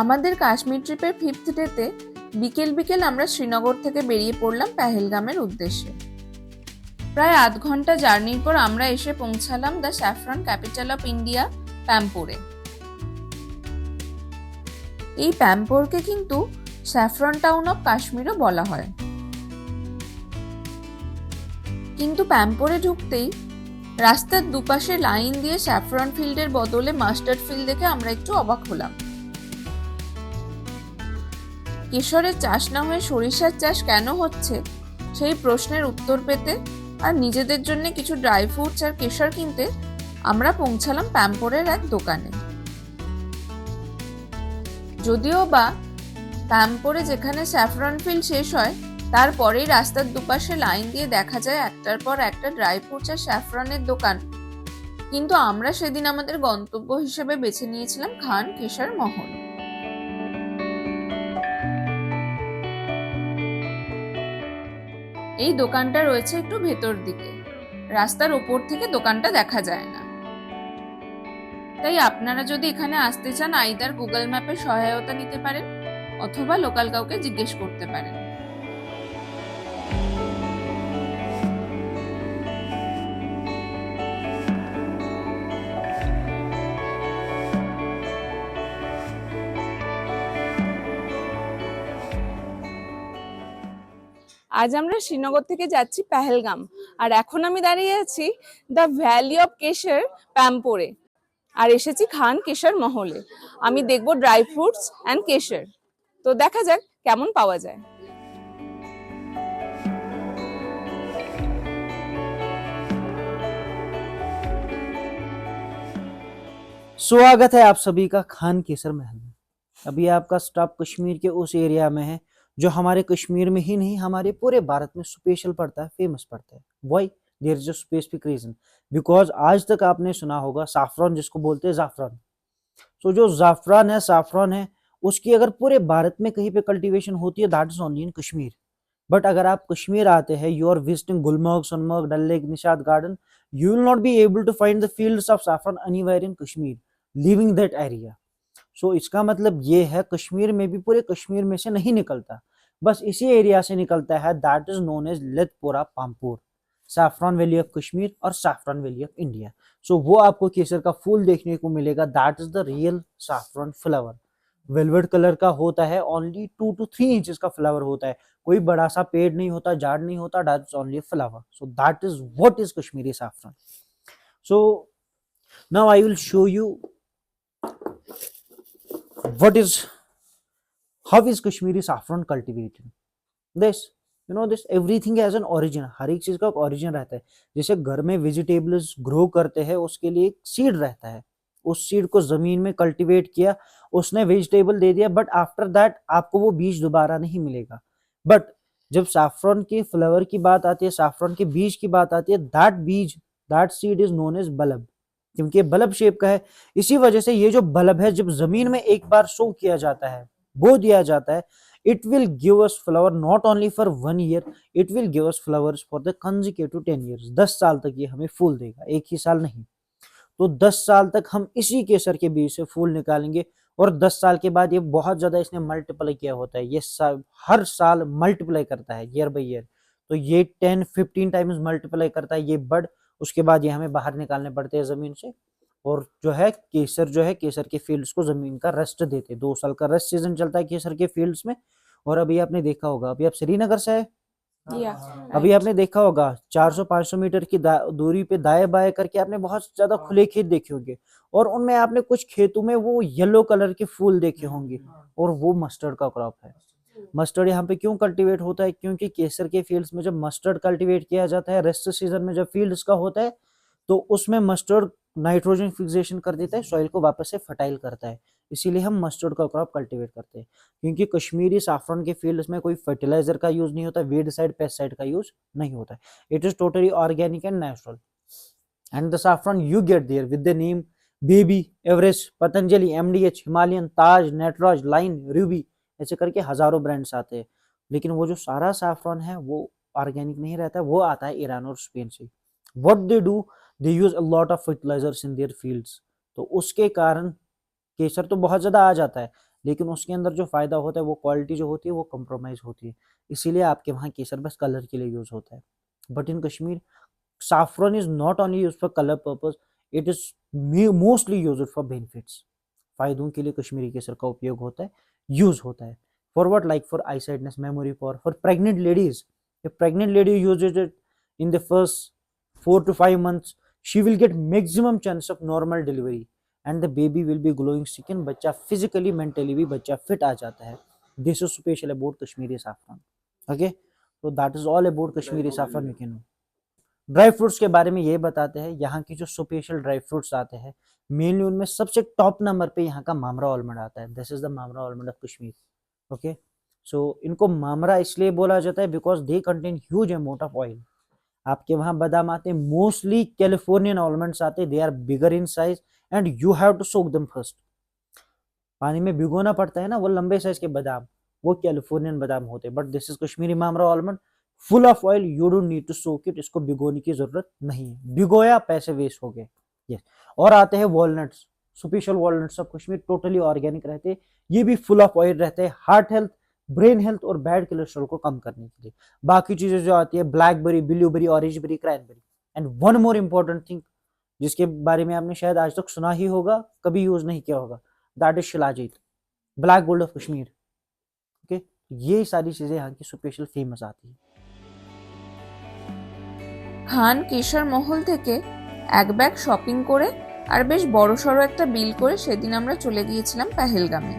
আমাদের কাশ্মীর ট্রিপের 5th ডেতে বিকেল বিকেল আমরা শ্রীনগর থেকে বেরিয়ে পড়লাম পেহেলগামের উদ্দেশ্যে। প্রায় আধ ঘন্টা জার্নির পর আমরা এসে পৌঁছালাম the saffron capital of India, প্যাম্পোরে। এই প্যাম্পোরকে কিন্তু স্যাফরন টাউন অফ কাশ্মীরও বলা হয়। কিন্তু প্যাম্পোরে ঢুকতেই রাস্তার দুপাশে লাইন দিয়ে স্যাফরন ফিল্ডের বদলে মাস্টার্ড ফিল্ড দেখে আমরা একটু অবাক হলাম। কেশরের চাষ না হয়ে সরিষার চাষ কেন হচ্ছে সেই প্রশ্নের উত্তর পেতে আর নিজেদের জন্য কিছু ড্রাই ফ্রুটস আর কেশর কিনতে আমরা পৌঁছালাম প্যাম্পোরের এক দোকানে। যদিও বা প্যাম্পোরে যেখানে স্যাফরন ফিল্ড শেষ হয় তারপরেই রাস্তার দুপাশে লাইন দিয়ে দেখা যায় একটার পর একটা ড্রাই ফ্রুটস আর স্যাফরনের দোকান, কিন্তু আমরা সেদিন আমাদের গন্তব্য হিসেবে বেছে নিয়েছিলাম খান কেশর মহল। এই দোকানটা রয়েছে একটু ভেতর দিকে, রাস্তার ওপর থেকে দোকানটা দেখা যায় না। তাই আপনারা যদি এখানে আসতে চান আইদার গুগল ম্যাপের সহায়তা নিতে পারেন অথবা লোকাল কাউকে জিজ্ঞেস করতে পারেন। আজ আমরা শ্রীনগর থেকে যাচ্ছি পেহেলগাম, আর এখন আমি দাঁড়িয়ে আছি দ্য ভ্যালি অফ কেশর প্যাম্পোরে, আর এসেছি খান কেশর মহলে। আমি দেখব ড্রাই ফ্রুটস অ্যান্ড কেশর, তো দেখা যাক কেমন পাওয়া যায়। स्वागत है आप सभी का खान केसर महल में। अभी आपका स्टॉप कश्मीर के उस एरिया में है जो हमारे कश्मीर में ही नहीं हमारे पूरे भारत में स्पेशल पड़ता है, फेमस पड़ता है। Why? There is a specific reason, because आज तक आपने सुना होगा साफरान, जिसको बोलते हैं जाफरान। सो जो जाफरान है, साफरान है, उसकी अगर पूरे भारत में कहीं पे कल्टीवेशन होती है, that is only in Kashmir. But अगर आप कश्मीर आते हैं, you are visiting Gulmarg, Sonmarg, Dal lake, Nishat garden, you will not be able to find the fields of saffron anywhere in Kashmir, leaving that area. So इसका मतलब ये है कश्मीर में भी पूरे कश्मीर में से नहीं निकलता, बस इसी एरिया से निकलता है, that is known as Lethpora Pampore, saffron valley of Kashmir और saffron valley of India. So वो आपको केसर का फूल देखने को मिलेगा, that is the real saffron flower. Velvet colour का होता है, ओनली 2 to 3 इंचेस का फ्लावर होता है, कोई बड़ा सा पेड़ नहीं होता, झाड़ नहीं होता, that is only flower. So that is what is Kashmiri saffron. So now I will show you what is, how is Kashmiri saffron cultivated. This, you know, this everything has an origin, हर एक चीज का एक origin रहता है। जैसे घर में vegetables grow करते हैं, उसके लिए एक सीड रहता है, उस सीड को जमीन में कल्टीवेट किया, उसने वेजिटेबल दे दिया, बट आफ्टर दैट आपको वो बीज दोबारा नहीं मिलेगा। बट जब सैफरन के फ्लावर की बात आती है, सैफरन के बीज की बात आती है, दैट बीज, that seed is known as bulb, क्योंकि ये बल्ब शेप का है। इसी वजह से ये जो बल्ब है, जब जमीन में एक बार सो किया जाता है, बो दिया जाता है, it will give us flower not only for 1 year, it will give us flowers for the consecutive 10 years। 10 साल तक ये हमें फूल देगा, एक ही साल नहीं। तो 10 साल तक हम इसी केसर के बीज से फूल निकालेंगे, और 10 साल के बाद ये बहुत ज्यादा इसने मल्टीप्लाई किया होता है, ये हर साल मल्टीप्लाई करता है ईयर बाई ईयर। तो ये 10-15 टाइम्स मल्टीप्लाई करता है ये बर्ड। उसके बाद ये हमें बाहर निकालने पड़ते हैं जमीन से, और जो है केसर के फील्ड्स को जमीन का रेस्ट देते हैं। 2 साल का रेस्ट सीजन चलता है केसर के फील्ड्स में। और अभी आपने देखा होगा, अभी आप श्रीनगर से है, अभी आपने देखा होगा 400-500 मीटर की दूरी पे दाएं बाएं करके आपने बहुत ज्यादा खुले खेत देखे होंगे, और उनमें आपने कुछ खेतों में वो येलो कलर के फूल देखे होंगे, और वो मस्टर्ड का क्रॉप है। मस्टर्ड यहाँ पे क्यों कल्टीवेट होता है? क्योंकि केसर के फील्ड्स में जब मस्टर्ड कल्टीवेट किया जाता है, रेस्ट सीजन में जब फील्ड्स का होता है, तो उसमें मस्टर्ड नाइट्रोजन फिक्सेशन कर देता है, सॉइल को वापस से फर्टाइल करता है। इसीलिए हम मस्टर्ड का क्रॉप कल्टीवेट करते हैं, क्योंकि कश्मीरी सैफरन के फील्ड्स में कोई फर्टिलाइजर का यूज नहीं होता, वीडसाइड पेस्टिसाइड का यूज नहीं होता है। It is totally organic and natural, and the saffron you get there with the name Baby, Everest, Patanjali, MDH, Himalayan, Taj, Nataraj, line, Ruby, ऐसे करके हजारों ब्रांड्स आते हैं। लेकिन वो जो सारा सैफरन है वो ऑर्गेनिक नहीं रहता है, वो आता है ईरान और स्पेन से। What they do, they use a lot of fertilisers in their fields. तो उसके कारण केसर तो बहुत ज्यादा आ जाता है, लेकिन उसके अंदर जो फ़ायदा होता है वो क्वालिटी जो होती है वो कंप्रोमाइज़ होती है, इसीलिए आपके वहाँ केसर बस कलर के लिए यूज़ होता है। But in Kashmir saffron is not only used for color purpose, it is mostly used for benefits. फायदों के लिए कश्मीरी केसर का उपयोग होता है, यूज होता है। For what? Like for I sightedness, memory power, for pregnant ladies. if pregnant lady uses it in the first 4 to 5 months, she will get maximum chance of normal delivery and the baby will be glowing skin, बच्चा physically mentally भी बच्चा fit आ जाता है। this is special about Kashmiri saffron. Okay, so that is all about Kashmiri saffron you can know. Dry fruits के बारे में ये बताते हैं, यहाँ की जो स्पेशल ड्राई फ्रूट्स आते हैं मेनली उनमें सबसे टॉप नंबर पे यहाँ का मामरा आलमंड आता है। This is the Mamra almond of Kashmir. Okay, so इनको मामरा इसलिए बोला जाता है because they contain huge amount of oil. आपके वहाँ बादाम आते हैं, मोस्टली कैलिफोर्नियन आलमंड्स आते हैं, they are bigger in size and you have to soak them first. पानी में भिगोना पड़ता है ना, वो लंबे साइज के बादाम वो कैलिफोर्नियन बादाम होते हैं। But this is Kashmiri mamra almond, full of oil, you don't need to soak it, इसको भिगोने की जरूरत नहीं है, भिगोया पैसे वेस्ट हो गए। यस, और आते हैं walnuts, special walnuts of Kashmir, totally organic रहते हैं, ये भी फुल ऑफ ऑयल रहते हैं, हार्ट हेल्थ, ब्रेन हेल्थ और बैड कोलेस्ट्रॉल को कम करने के लिए। बाकी चीजें जो आती है blackberry, blueberry, orange berry, cranberry. And one more important thing जिसके बारे में आपने शायद आज तक सुना ही होगा, कभी यूज नहीं किया होगा, that is shilajit, black gold of Kashmir. Okay, ये सारी चीजें यहाँ की स्पेशल फेमस आती है। খান কেশর মহল থেকে এক ব্যাগ শপিং করে আর বেশ বড়সড় একটা বিল করে সেদিন আমরা চলে গিয়েছিলাম পেহেলগামে।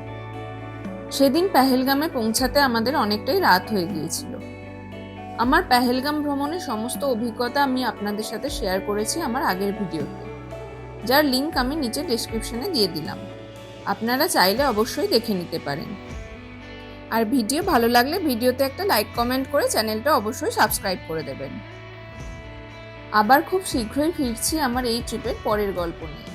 সেদিন পেহেলগামে পৌঁছাতে আমাদের অনেকটাই রাত হয়ে গিয়েছিল। আমার পেহেলগাম ভ্রমণের সমস্ত অভিজ্ঞতা আমি আপনাদের সাথে শেয়ার করেছি আমার আগের ভিডিওতে, যার লিংক আমি নিচে ডেসক্রিপশনে দিয়ে দিলাম, আপনারা চাইলে অবশ্যই দেখে নিতে পারেন। আর ভিডিও ভালো লাগলে ভিডিওতে একটা লাইক কমেন্ট করে চ্যানেলটা অবশ্যই সাবস্ক্রাইব করে দেবেন। আবার খুব শীঘ্রই ফিরছি আমার এই ট্রিপের পরের গল্প নিয়ে।